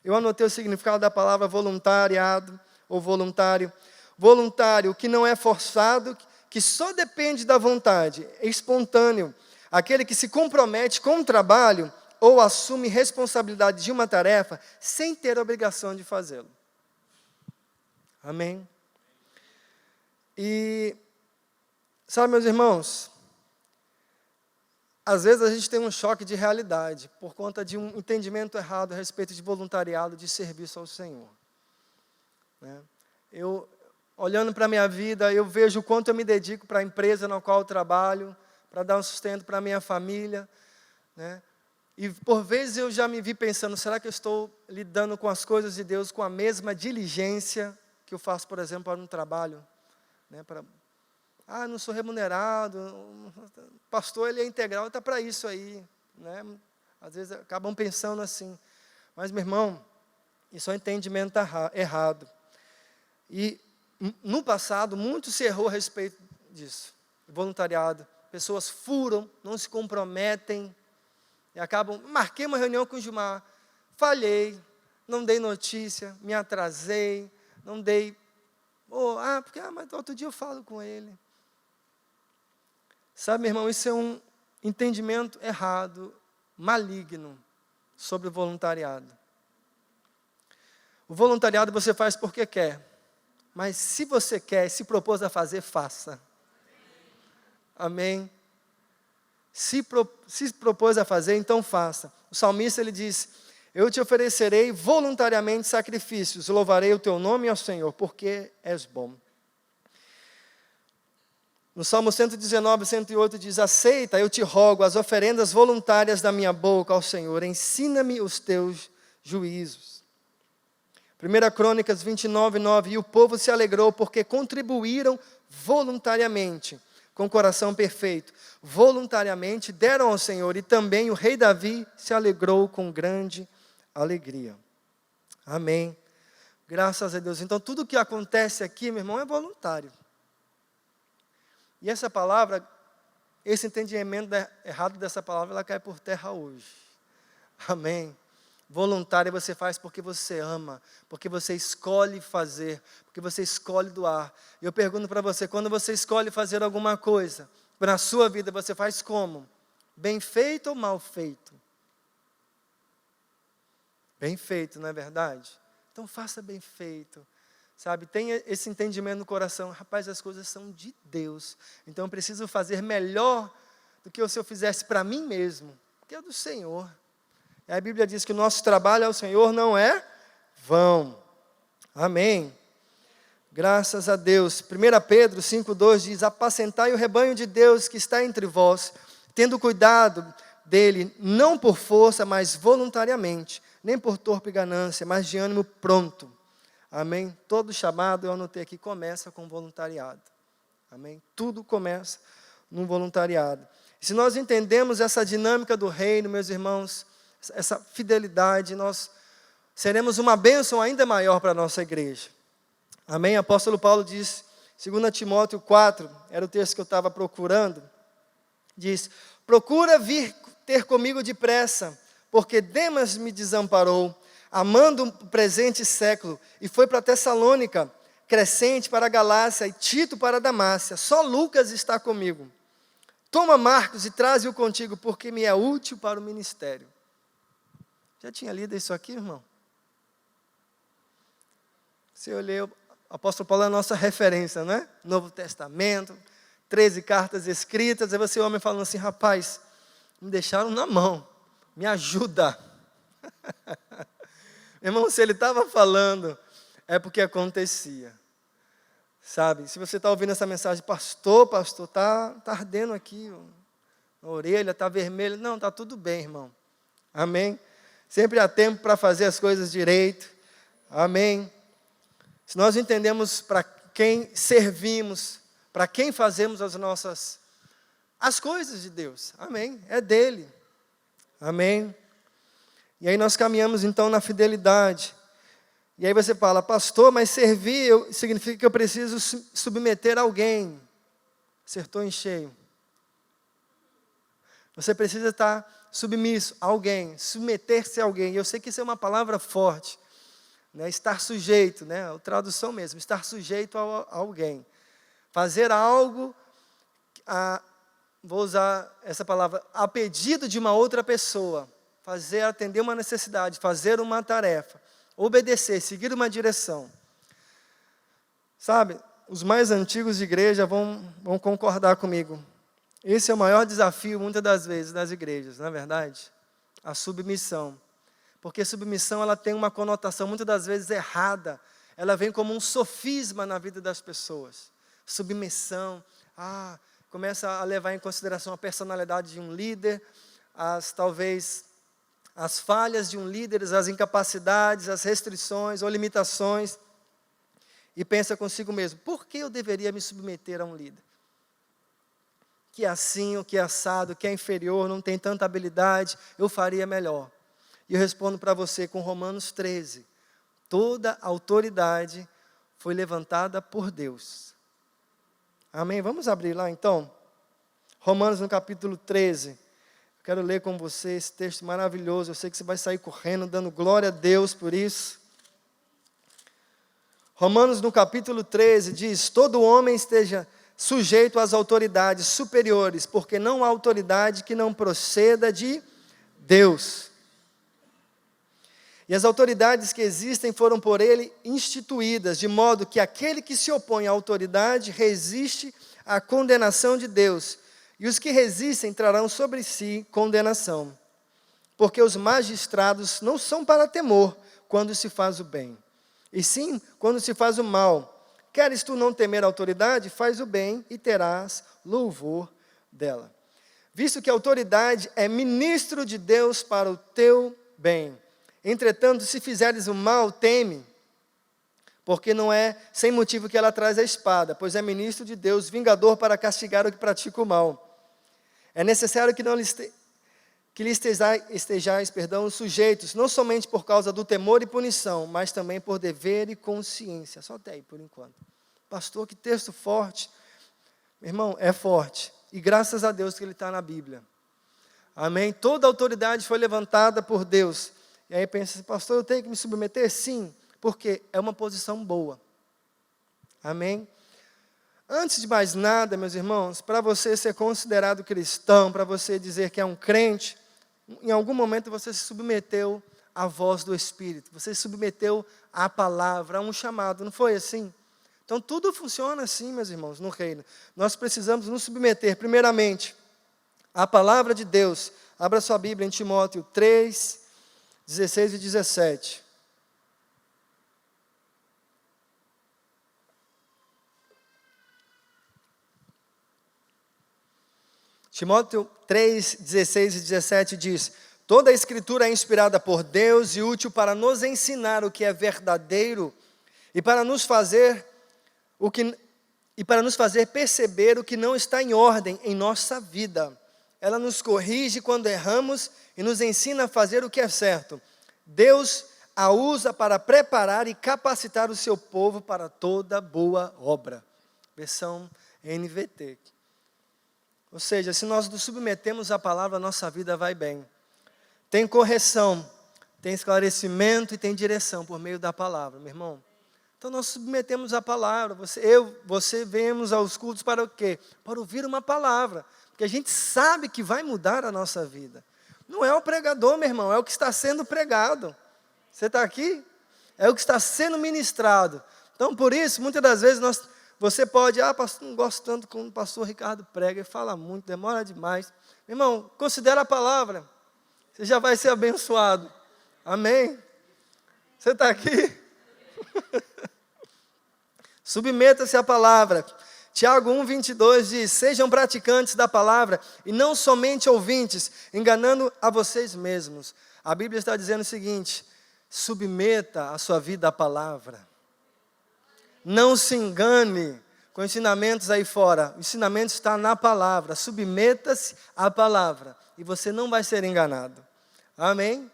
Eu anotei o significado da palavra voluntariado ou voluntário. Voluntário, que não é forçado, que só depende da vontade, é espontâneo. Aquele que se compromete com o trabalho ou assume responsabilidade de uma tarefa sem ter a obrigação de fazê-lo. Amém? E, sabe, meus irmãos, às vezes a gente tem um choque de realidade por conta de um entendimento errado a respeito de voluntariado, de serviço ao Senhor. Né? Eu, olhando para a minha vida, eu vejo o quanto eu me dedico para a empresa na qual eu trabalho, para dar um sustento para a minha família. Né? E por vezes eu já me vi pensando, será que eu estou lidando com as coisas de Deus com a mesma diligência que eu faço, por exemplo, para um trabalho, né, para Ah, não sou remunerado. Pastor, ele é integral, está para isso aí. Né? Às vezes acabam pensando assim. Mas, meu irmão, isso é um entendimento errado. E no passado, muito se errou a respeito disso. Voluntariado. Pessoas furam, não se comprometem. E acabam, marquei uma reunião com o Gilmar. Falhei, não dei notícia, me atrasei, não dei... mas outro dia eu falo com ele. Sabe, meu irmão, isso é um entendimento errado, maligno, sobre o voluntariado. O voluntariado você faz porque quer. Mas se você quer, se propôs a fazer, faça. Amém? Se propôs a fazer, então faça. O salmista, ele diz, eu te oferecerei voluntariamente sacrifícios, louvarei o teu nome ao Senhor, porque és bom. No Salmo 119, 108 diz, aceita, eu te rogo, as oferendas voluntárias da minha boca ao Senhor, ensina-me os teus juízos. 1 Crônicas 29, 9, e o povo se alegrou porque contribuíram voluntariamente, com coração perfeito, voluntariamente deram ao Senhor, e também o rei Davi se alegrou com grande alegria. Amém. Graças a Deus. Então, tudo que acontece aqui, meu irmão, é voluntário. E essa palavra, esse entendimento errado dessa palavra, ela cai por terra hoje. Amém. Voluntário você faz porque você ama, porque você escolhe fazer, porque você escolhe doar. E eu pergunto para você, quando você escolhe fazer alguma coisa, na sua vida você faz como? Bem feito ou mal feito? Bem feito, não é verdade? Então faça bem feito. Sabe, tenha esse entendimento no coração, rapaz, as coisas são de Deus, então eu preciso fazer melhor do que se eu fizesse para mim mesmo, que é do Senhor. E a Bíblia diz que o nosso trabalho ao Senhor não é vão. Amém. Graças a Deus. 1 Pedro 5,2 diz, apacentai o rebanho de Deus que está entre vós, tendo cuidado dele, não por força, mas voluntariamente, nem por torpe ganância, mas de ânimo pronto. Amém? Todo chamado, eu anotei aqui, começa com voluntariado. Amém? Tudo começa no voluntariado. E se nós entendemos essa dinâmica do reino, meus irmãos, essa fidelidade, nós seremos uma bênção ainda maior para a nossa igreja. Amém? O apóstolo Paulo diz, 2 Timóteo 4, era o texto que eu estava procurando, diz, procura vir ter comigo depressa, porque Demas me desamparou, amando o presente século, e foi para Tessalônica, Crescente para a Galácia e Tito para a Damácia. Só Lucas está comigo. Toma Marcos e traze-o contigo, porque me é útil para o ministério. Já tinha lido isso aqui, irmão? Se eu ler, o apóstolo Paulo é a nossa referência, não é? Novo Testamento, 13 cartas escritas, aí você homem falando assim, rapaz, me deixaram na mão, me ajuda. Irmão, se ele estava falando, é porque acontecia. Sabe, se você está ouvindo essa mensagem, pastor, está ardendo aqui, a orelha está vermelha. Não, está tudo bem, irmão. Amém? Sempre há tempo para fazer as coisas direito. Amém? Se nós entendemos para quem servimos, para quem fazemos as coisas de Deus. Amém? É dele. Amém? E aí nós caminhamos então na fidelidade. E aí você fala, pastor, mas servir significa que eu preciso submeter alguém. Acertou em cheio. Você precisa estar submisso a alguém, submeter-se a alguém. E eu sei que isso é uma palavra forte. Né? Estar sujeito, né? A tradução mesmo, estar sujeito a alguém. Fazer algo, vou usar essa palavra, a pedido de uma outra pessoa. Atender uma necessidade, fazer uma tarefa, obedecer, seguir uma direção. Sabe, os mais antigos de igreja vão concordar comigo. Esse é o maior desafio, muitas das vezes, das igrejas, não é verdade? A submissão. Porque submissão, ela tem uma conotação, muitas das vezes, errada. Ela vem como um sofisma na vida das pessoas. Submissão, começa a levar em consideração a personalidade de um líder, talvez as falhas de um líder, as incapacidades, as restrições ou limitações, e pensa consigo mesmo, por que eu deveria me submeter a um líder? que é assim, o que é assado, que é inferior, não tem tanta habilidade, eu faria melhor. E eu respondo para você com Romanos 13. Toda autoridade foi levantada por Deus. Amém? Vamos abrir lá então? Romanos no capítulo 13. Quero ler com você esse texto maravilhoso. Eu sei que você vai sair correndo, dando glória a Deus por isso. Romanos no capítulo 13 diz: todo homem esteja sujeito às autoridades superiores, porque não há autoridade que não proceda de Deus. E as autoridades que existem foram por ele instituídas, de modo que aquele que se opõe à autoridade resiste à condenação de Deus, e os que resistem trarão sobre si condenação. Porque os magistrados não são para temor quando se faz o bem, e sim quando se faz o mal. Queres tu não temer a autoridade? Faz o bem e terás louvor dela. Visto que a autoridade é ministro de Deus para o teu bem. Entretanto, se fizeres o mal, teme, porque não é sem motivo que ela traz a espada, pois é ministro de Deus, vingador para castigar o que pratica o mal. É necessário que lhe estejais, sujeitos, não somente por causa do temor e punição, mas também por dever e consciência. Só até aí, por enquanto. Pastor, que texto forte. Meu irmão, é forte. E graças a Deus que ele está na Bíblia. Amém? Toda autoridade foi levantada por Deus. E aí pensa assim, pastor, eu tenho que me submeter? Sim, porque é uma posição boa. Amém? Antes de mais nada, meus irmãos, para você ser considerado cristão, para você dizer que é um crente, em algum momento você se submeteu à voz do Espírito, você se submeteu à palavra, a um chamado, não foi assim? Então tudo funciona assim, meus irmãos, no reino. Nós precisamos nos submeter, primeiramente, à palavra de Deus. Abra sua Bíblia em Timóteo 3, 16 e 17. Timóteo 3, 16 e 17 diz: toda a Escritura é inspirada por Deus e útil para nos ensinar o que é verdadeiro e para nos fazer perceber o que não está em ordem em nossa vida. Ela nos corrige quando erramos e nos ensina a fazer o que é certo. Deus a usa para preparar e capacitar o seu povo para toda boa obra. Versão NVT. Ou seja, se nós nos submetemos à palavra, a nossa vida vai bem. Tem correção, tem esclarecimento e tem direção por meio da palavra, meu irmão. Então nós submetemos à palavra. Você vemos aos cultos para o quê? Para ouvir uma palavra. Porque a gente sabe que vai mudar a nossa vida. Não é o pregador, meu irmão, é o que está sendo pregado. Você está aqui? É o que está sendo ministrado. Então, por isso, muitas das vezes, você pode, pastor, não gosto tanto como o pastor Ricardo prega, ele fala muito, demora demais. Meu irmão, considera a palavra, você já vai ser abençoado. Amém? Você está aqui? Submeta-se à palavra. Tiago 1,22 diz: sejam praticantes da palavra e não somente ouvintes, enganando a vocês mesmos. A Bíblia está dizendo o seguinte: submeta a sua vida à palavra. Não se engane com ensinamentos aí fora. O ensinamento está na palavra. Submeta-se à palavra e você não vai ser enganado. Amém?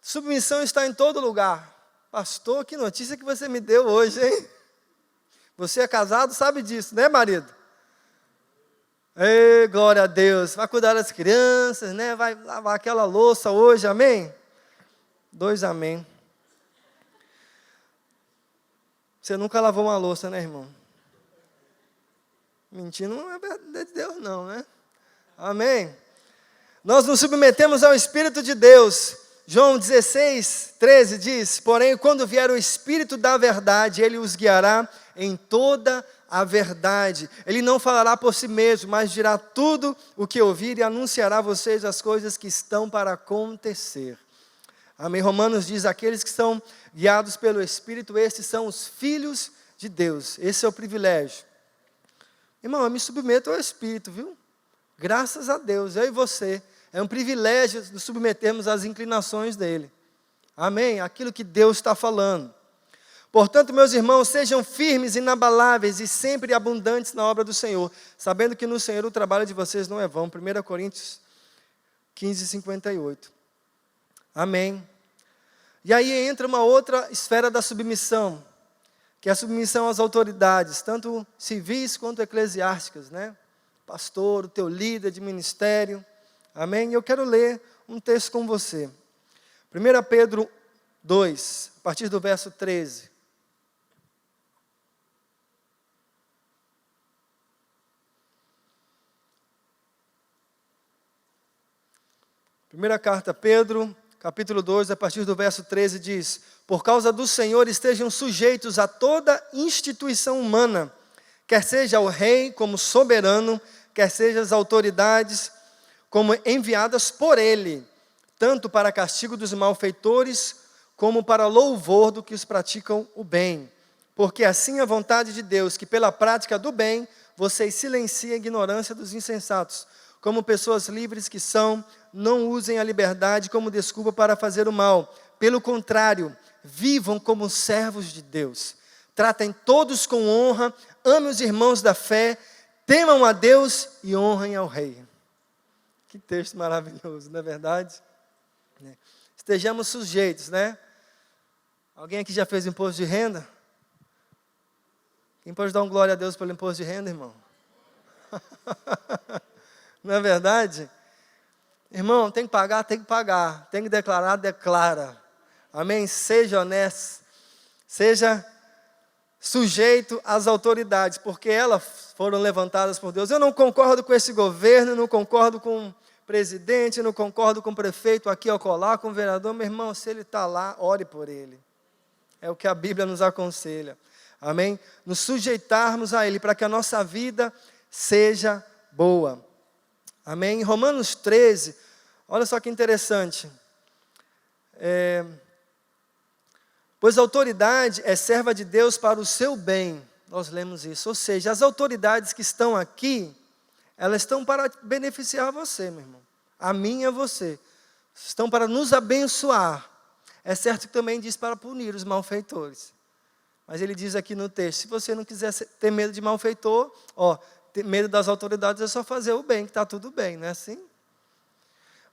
Submissão está em todo lugar. Pastor, que notícia que você me deu hoje, hein? Você é casado, sabe disso, né, marido? Ei, glória a Deus. Vai cuidar das crianças, né? Vai lavar aquela louça hoje, amém? 2 amém. Você nunca lavou uma louça, né, irmão? Mentindo não é verdade de Deus, não, né? Amém? Nós nos submetemos ao Espírito de Deus. João 16, 13 diz: porém, quando vier o Espírito da verdade, Ele os guiará em toda a verdade. Ele não falará por si mesmo, mas dirá tudo o que ouvir e anunciará a vocês as coisas que estão para acontecer. Amém? Romanos diz: aqueles que são guiados pelo Espírito, esses são os filhos de Deus. Esse é o privilégio. Irmão, eu me submeto ao Espírito, viu? Graças a Deus, eu e você. É um privilégio nos submetermos às inclinações dEle. Amém? Aquilo que Deus está falando. Portanto, meus irmãos, sejam firmes, inabaláveis e sempre abundantes na obra do Senhor, sabendo que no Senhor o trabalho de vocês não é vão. 1 Coríntios 15, 58. Amém. E aí entra uma outra esfera da submissão, que é a submissão às autoridades, tanto civis quanto eclesiásticas, né? Pastor, o teu líder de ministério. Amém? E eu quero ler um texto com você. 1 Pedro 2, a partir do verso 13. Primeira carta a Pedro, capítulo 2, a partir do verso 13, diz: por causa do Senhor estejam sujeitos a toda instituição humana, quer seja o rei como soberano, quer seja as autoridades como enviadas por ele, tanto para castigo dos malfeitores, como para louvor do que os praticam o bem. Porque assim é a vontade de Deus, que pela prática do bem, vocês silenciem a ignorância dos insensatos. Como pessoas livres que são, não usem a liberdade como desculpa para fazer o mal. Pelo contrário, vivam como servos de Deus. Tratem todos com honra, amem os irmãos da fé, temam a Deus e honrem ao Rei. Que texto maravilhoso, não é verdade? Estejamos sujeitos, né? Alguém aqui já fez imposto de renda? Quem pode dar um glória a Deus pelo imposto de renda, irmão? Não é verdade? Irmão, tem que pagar, tem que pagar. Tem que declarar, declara. Amém? Seja honesto. Seja sujeito às autoridades, porque elas foram levantadas por Deus. Eu não concordo com esse governo, não concordo com o presidente, não concordo com o prefeito aqui ou colar, com o vereador. Meu irmão, se ele está lá, ore por ele. É o que a Bíblia nos aconselha. Amém? Nos sujeitarmos a ele, para que a nossa vida seja boa. Amém? Em Romanos 13, olha só que interessante. Pois a autoridade é serva de Deus para o seu bem. Nós lemos isso. Ou seja, as autoridades que estão aqui, elas estão para beneficiar você, meu irmão. A mim e a você. Estão para nos abençoar. É certo que também diz para punir os malfeitores. Mas ele diz aqui no texto, se você não quiser ter medo de malfeitor, ter medo das autoridades é só fazer o bem, que está tudo bem, não é assim?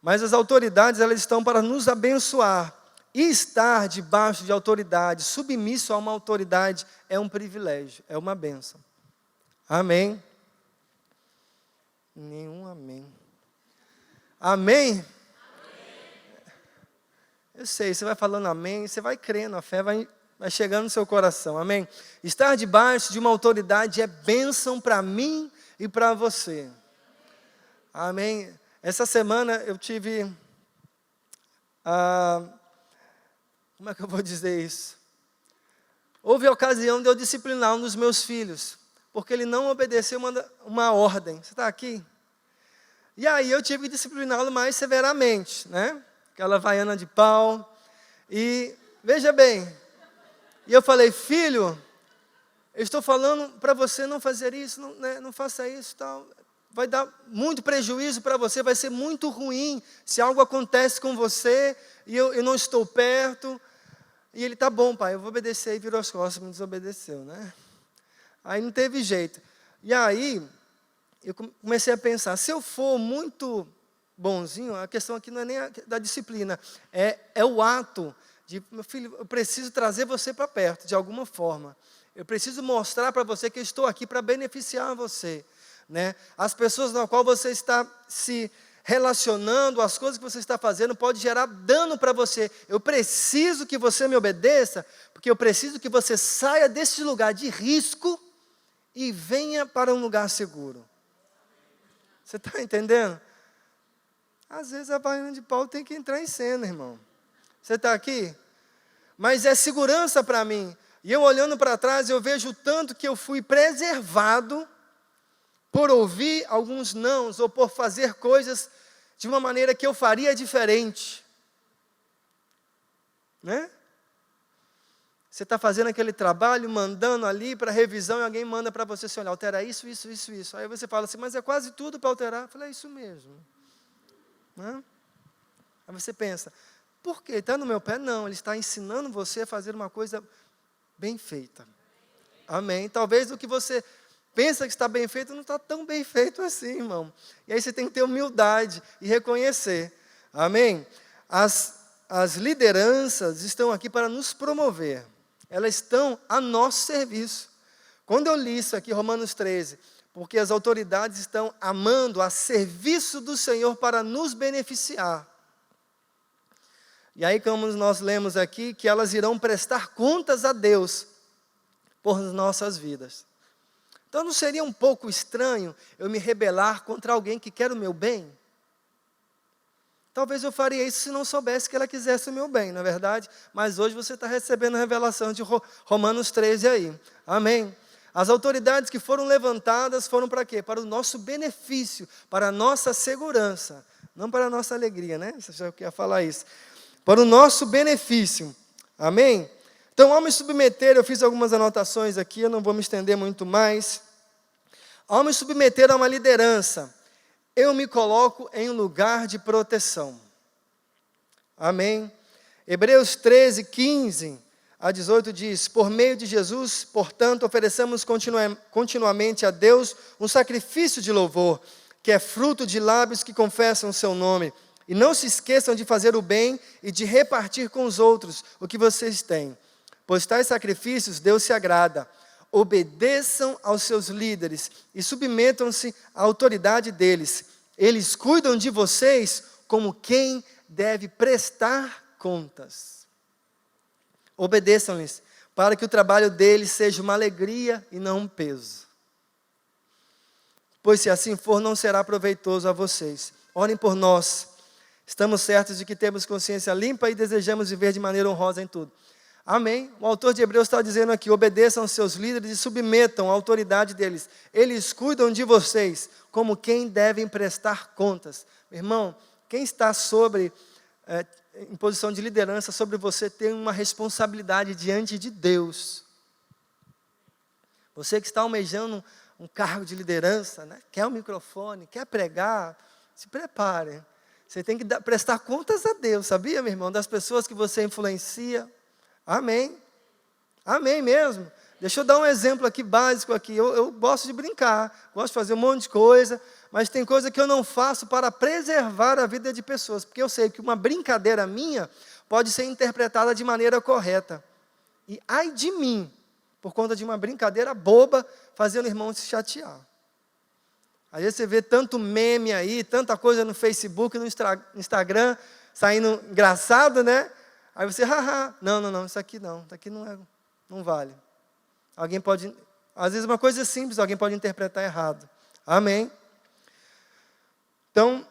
Mas as autoridades, elas estão para nos abençoar. E estar debaixo de autoridade, submisso a uma autoridade, é um privilégio, é uma bênção. Amém? Nenhum amém. Amém? Amém? Eu sei, você vai falando amém, você vai crendo, a fé vai chegando no seu coração, amém? Estar debaixo de uma autoridade é bênção para mim e para você. Amém? Essa semana eu tive, como é que eu vou dizer isso? Houve a ocasião de eu disciplinar um dos meus filhos, porque ele não obedeceu uma ordem. Você está aqui? E aí eu tive que discipliná-lo mais severamente, né? Aquela vaiana de pau. E, veja bem, e eu falei, filho, eu estou falando para você não fazer isso, não faça isso, tal. Vai dar muito prejuízo para você, vai ser muito ruim se algo acontece com você e eu não estou perto. E ele, tá bom, pai, eu vou obedecer. E virou as costas, me desobedeceu, né? Aí não teve jeito. E aí, eu comecei a pensar, se eu for muito bonzinho, a questão aqui não é nem da disciplina, é o ato de, meu filho, eu preciso trazer você para perto, de alguma forma. Eu preciso mostrar para você que eu estou aqui para beneficiar você. Né? As pessoas na qual você está se relacionando, as coisas que você está fazendo, pode gerar dano para você. Eu preciso que você me obedeça, porque eu preciso que você saia desse lugar de risco e venha para um lugar seguro. Você está entendendo? Às vezes a vaiana de pau tem que entrar em cena, irmão. Você está aqui? Mas é segurança para mim. E eu olhando para trás, eu vejo o tanto que eu fui preservado por ouvir alguns nãos, ou por fazer coisas de uma maneira que eu faria diferente. Né? Você está fazendo aquele trabalho, mandando ali para revisão, e alguém manda para você assim, olha, altera isso, isso, isso, isso. Aí você fala assim, mas é quase tudo para alterar. Eu falei, é isso mesmo. Né? Aí você pensa, por quê? Está no meu pé? Não, ele está ensinando você a fazer uma coisa bem feita. Amém? Talvez o que você pensa que está bem feito não está tão bem feito assim, irmão. E aí você tem que ter humildade e reconhecer. Amém? As lideranças estão aqui para nos promover. Elas estão a nosso serviço. Quando eu li isso aqui, Romanos 13, porque as autoridades estão amando a serviço do Senhor para nos beneficiar. E aí, como nós lemos aqui, que elas irão prestar contas a Deus por nossas vidas. Então, não seria um pouco estranho eu me rebelar contra alguém que quer o meu bem? Talvez eu faria isso se não soubesse que ela quisesse o meu bem, não é verdade? Mas hoje você está recebendo a revelação de Romanos 13 aí. Amém? As autoridades que foram levantadas foram para quê? Para o nosso benefício, para a nossa segurança. Não para a nossa alegria, né? Você já quer falar isso. Para o nosso benefício. Amém? Então, ao me submeter, eu fiz algumas anotações aqui, eu não vou me estender muito mais. Ao me submeter a uma liderança, eu me coloco em um lugar de proteção. Amém? Hebreus 13, 15 a 18 diz: por meio de Jesus, portanto, ofereçamos continuamente a Deus um sacrifício de louvor, que é fruto de lábios que confessam o seu nome. E não se esqueçam de fazer o bem e de repartir com os outros o que vocês têm. Pois tais sacrifícios Deus se agrada. Obedeçam aos seus líderes e submetam-se à autoridade deles. Eles cuidam de vocês como quem deve prestar contas. Obedeçam-lhes, para que o trabalho deles seja uma alegria e não um peso. Pois se assim for, não será proveitoso a vocês. Orem por nós. Estamos certos de que temos consciência limpa e desejamos viver de maneira honrosa em tudo. Amém? O autor de Hebreus está dizendo aqui: obedeçam aos seus líderes e submetam a autoridade deles. Eles cuidam de vocês como quem devem prestar contas. Meu irmão, quem está em posição de liderança sobre você tem uma responsabilidade diante de Deus. Você que está almejando um cargo de liderança, né? Quer um microfone, quer pregar, se prepare. Você tem que prestar contas a Deus, sabia, meu irmão? Das pessoas que você influencia. Amém. Amém mesmo. Deixa eu dar um exemplo aqui básico aqui. Eu gosto de brincar, gosto de fazer um monte de coisa, mas tem coisa que eu não faço para preservar a vida de pessoas, porque eu sei que uma brincadeira minha pode ser interpretada de maneira correta. E ai de mim, por conta de uma brincadeira boba, fazendo o irmão se chatear. Às vezes você vê tanto meme aí, tanta coisa no Facebook, no Instagram, saindo engraçado, né? Aí você, haha, não, isso aqui não vale. Alguém pode, às vezes uma coisa simples, alguém pode interpretar errado. Amém? Então,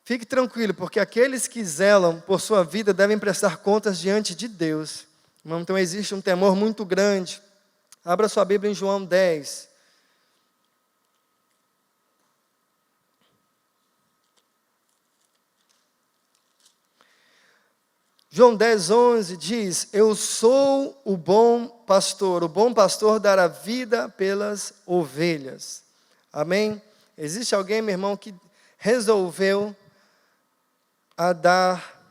fique tranquilo, porque aqueles que zelam por sua vida devem prestar contas diante de Deus. Então existe um temor muito grande. Abra sua Bíblia em João 10. João 10, 11 diz: eu sou o bom pastor dará vida pelas ovelhas. Amém? Existe alguém, meu irmão, que resolveu dar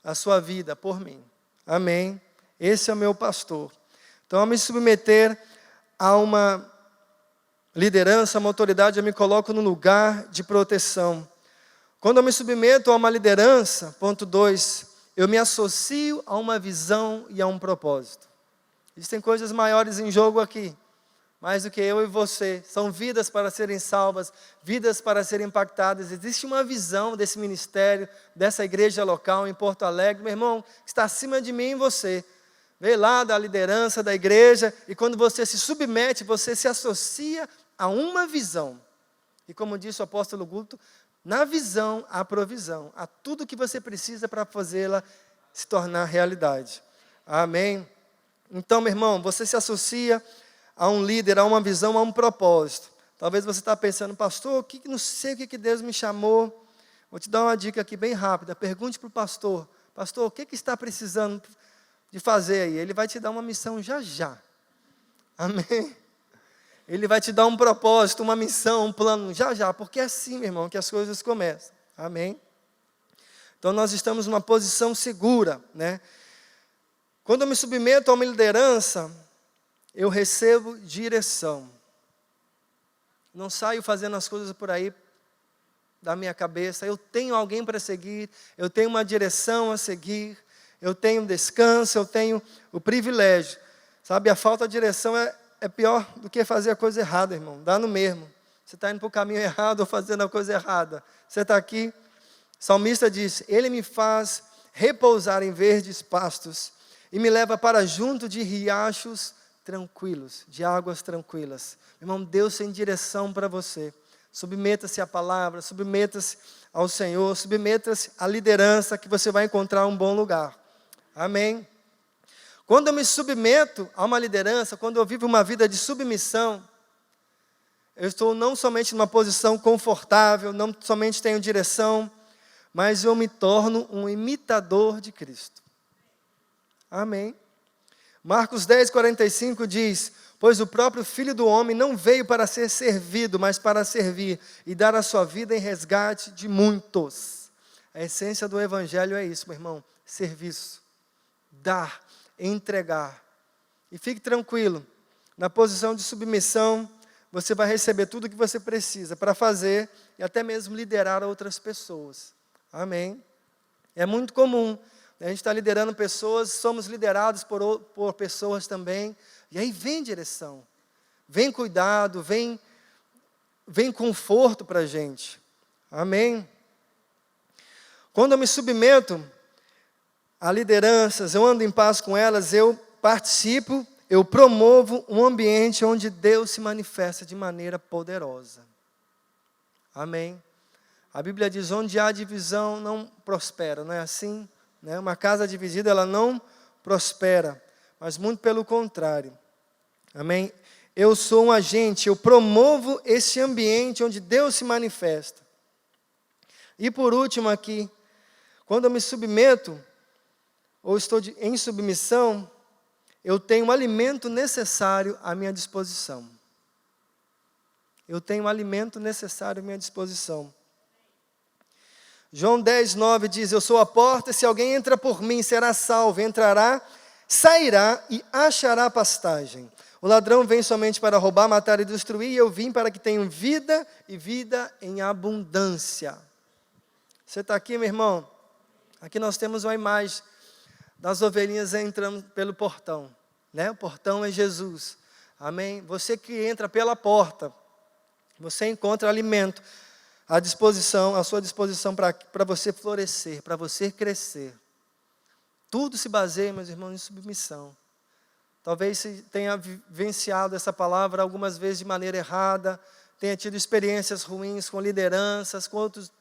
a sua vida por mim. Amém? Esse é o meu pastor. Então, ao me submeter a uma liderança, uma autoridade, eu me coloco no lugar de proteção. Quando eu me submeto a uma liderança, ponto 2, eu me associo a uma visão e a um propósito. Existem coisas maiores em jogo aqui, mais do que eu e você. São vidas para serem salvas, vidas para serem impactadas. Existe uma visão desse ministério, dessa igreja local em Porto Alegre, meu irmão, que está acima de mim e você. Veio lá da liderança da igreja, e quando você se submete, você se associa a uma visão. E como disse o apóstolo Guto, na visão há provisão, há tudo que você precisa para fazê-la se tornar realidade. Amém? Então, meu irmão, você se associa a um líder, a uma visão, a um propósito. Talvez você está pensando, pastor, não sei o que Deus me chamou. Vou te dar uma dica aqui bem rápida. Pergunte para o pastor, o que está precisando de fazer aí? Ele vai te dar uma missão já já. Amém? Ele vai te dar um propósito, uma missão, um plano, já, porque é assim, meu irmão, que as coisas começam. Amém? Então, nós estamos numa posição segura, né? Quando eu me submeto a uma liderança, eu recebo direção. Não saio fazendo as coisas por aí da minha cabeça. Eu tenho alguém para seguir, eu tenho uma direção a seguir, eu tenho descanso, eu tenho o privilégio. Sabe, a falta de direção é pior do que fazer a coisa errada, irmão. Dá no mesmo. Você está indo para o caminho errado ou fazendo a coisa errada. Você está aqui. O salmista diz: Ele me faz repousar em verdes pastos e me leva para junto de riachos tranquilos, de águas tranquilas. Irmão, Deus tem direção para você. Submeta-se à palavra, submeta-se ao Senhor, submeta-se à liderança que você vai encontrar um bom lugar. Amém? Quando eu me submeto a uma liderança, quando eu vivo uma vida de submissão, eu estou não somente numa posição confortável, não somente tenho direção, mas eu me torno um imitador de Cristo. Amém? Marcos 10:45 diz: Pois o próprio Filho do Homem não veio para ser servido, mas para servir e dar a sua vida em resgate de muitos. A essência do Evangelho é isso, meu irmão: serviço, dar, entregar. E fique tranquilo, na posição de submissão, você vai receber tudo o que você precisa para fazer e até mesmo liderar outras pessoas. Amém? É muito comum, né? A gente está liderando pessoas, somos liderados por pessoas também, e aí vem direção, vem cuidado, vem conforto para a gente. Amém? Quando eu me submeto a lideranças, eu ando em paz com elas, eu participo, eu promovo um ambiente onde Deus se manifesta de maneira poderosa. Amém? A Bíblia diz: onde há divisão não prospera, não é assim? Né? Uma casa dividida, ela não prospera, mas muito pelo contrário. Amém? Eu sou um agente, eu promovo esse ambiente onde Deus se manifesta. E por último aqui, quando eu me submeto, ou estou em submissão, eu tenho o alimento necessário à minha disposição. Eu tenho o alimento necessário à minha disposição. João 10:9 diz: Eu sou a porta, se alguém entra por mim, será salvo, entrará, sairá e achará pastagem. O ladrão vem somente para roubar, matar e destruir, e eu vim para que tenham vida e vida em abundância. Você está aqui, meu irmão? Aqui nós temos uma imagem das ovelhinhas entrando pelo portão, né? O portão é Jesus. Amém? Você que entra pela porta, você encontra alimento à sua disposição para você florescer, para você crescer. Tudo se baseia, meus irmãos, em submissão. Talvez você tenha vivenciado essa palavra algumas vezes de maneira errada, tenha tido experiências ruins com lideranças, com outros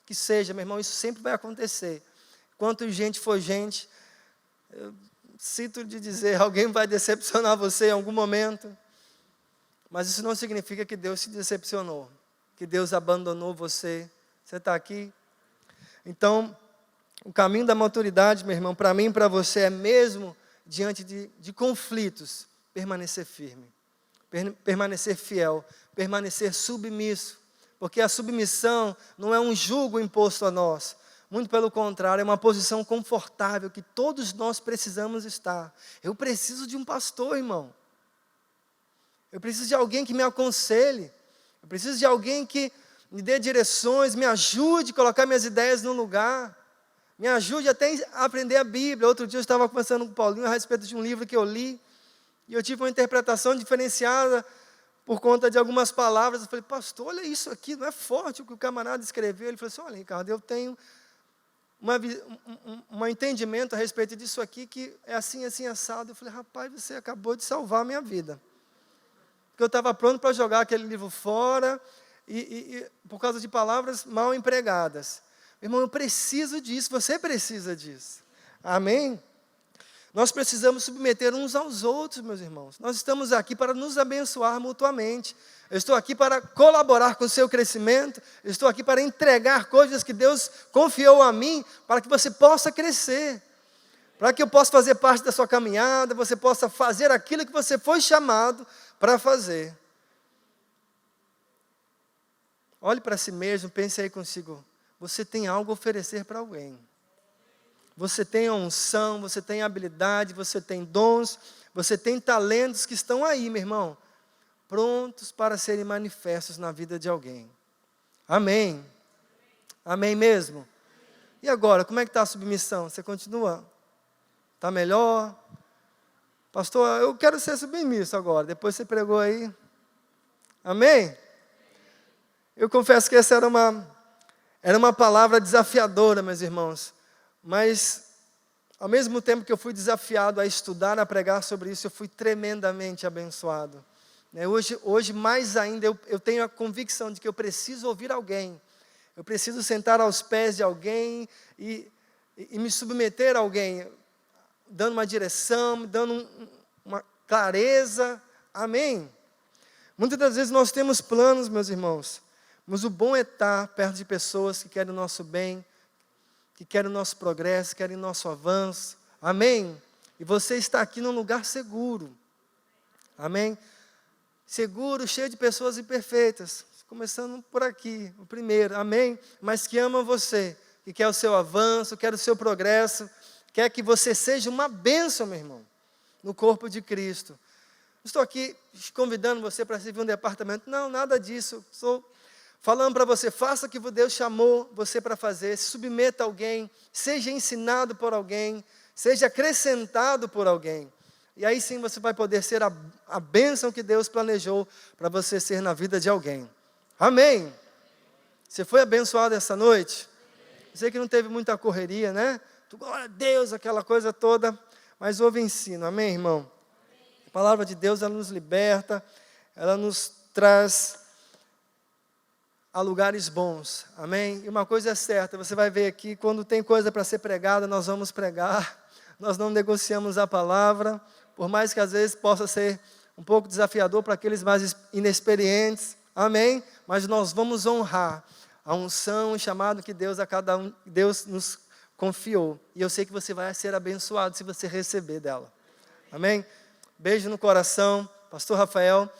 que seja, meu irmão, isso sempre vai acontecer. Quanto gente for gente, eu sinto de dizer, alguém vai decepcionar você em algum momento, mas isso não significa que Deus se decepcionou, que Deus abandonou você. Você está aqui? Então, o caminho da maturidade, meu irmão, para mim e para você é mesmo diante de conflitos, permanecer firme, permanecer fiel, permanecer submisso, porque a submissão não é um jugo imposto a nós, muito pelo contrário, é uma posição confortável que todos nós precisamos estar. Eu preciso de um pastor, irmão, eu preciso de alguém que me aconselhe, eu preciso de alguém que me dê direções, me ajude a colocar minhas ideias no lugar, me ajude até a aprender a Bíblia. Outro dia eu estava conversando com o Paulinho a respeito de um livro que eu li, e eu tive uma interpretação diferenciada por conta de algumas palavras. Eu falei: pastor, olha isso aqui, não é forte o que o camarada escreveu? Ele falou assim: olha, Ricardo, eu tenho um entendimento a respeito disso aqui, que é assim, assim, assado. Eu falei: rapaz, você acabou de salvar a minha vida, porque eu estava pronto para jogar aquele livro fora, e por causa de palavras mal empregadas. Irmão, eu preciso disso, você precisa disso. Amém? Nós precisamos submeter uns aos outros, meus irmãos. Nós estamos aqui para nos abençoar mutuamente. Eu estou aqui para colaborar com o seu crescimento. Eu estou aqui para entregar coisas que Deus confiou a mim, para que você possa crescer, para que eu possa fazer parte da sua caminhada, você possa fazer aquilo que você foi chamado para fazer. Olhe para si mesmo, pense aí consigo: você tem algo a oferecer para alguém. você tem a unção, você tem habilidade, você tem dons, você tem talentos que estão aí, meu irmão, prontos para serem manifestos na vida de alguém. Amém? Amém mesmo? E agora, como é que está a submissão? Você continua? Está melhor? Pastor, eu quero ser submisso agora. Depois você pregou aí. Amém? Eu confesso que essa era uma palavra desafiadora, meus irmãos. Mas, ao mesmo tempo que eu fui desafiado a estudar, a pregar sobre isso, eu fui tremendamente abençoado. Hoje mais ainda, eu tenho a convicção de que eu preciso ouvir alguém. Eu preciso sentar aos pés de alguém e me submeter a alguém, dando uma direção, dando uma clareza. Amém? Muitas das vezes nós temos planos, meus irmãos, mas o bom é estar perto de pessoas que querem o nosso bem, que querem o nosso progresso, querem o nosso avanço. Amém? E você está aqui num lugar seguro. Amém? Seguro, cheio de pessoas imperfeitas. Começando por aqui, o primeiro. Amém? Mas que ama você, que quer o seu avanço, quer o seu progresso, quer que você seja uma bênção, meu irmão, no corpo de Cristo. Estou aqui convidando você para servir um departamento. Não, nada disso. Estou falando para você, faça o que Deus chamou você para fazer, se submeta a alguém, seja ensinado por alguém, seja acrescentado por alguém. E aí sim você vai poder ser a bênção que Deus planejou para você ser na vida de alguém. Amém? Você foi abençoado essa noite? Eu sei que não teve muita correria, né? Glória a Deus, aquela coisa toda, mas houve ensino. Amém, irmão? A palavra de Deus, ela nos liberta, ela nos traz a lugares bons, amém? E uma coisa é certa, você vai ver aqui, quando tem coisa para ser pregada, nós vamos pregar, nós não negociamos a palavra, por mais que às vezes possa ser um pouco desafiador para aqueles mais inexperientes, amém? Mas nós vamos honrar a unção, o chamado que Deus nos confiou, e eu sei que você vai ser abençoado se você receber dela, amém? Beijo no coração, pastor Rafael.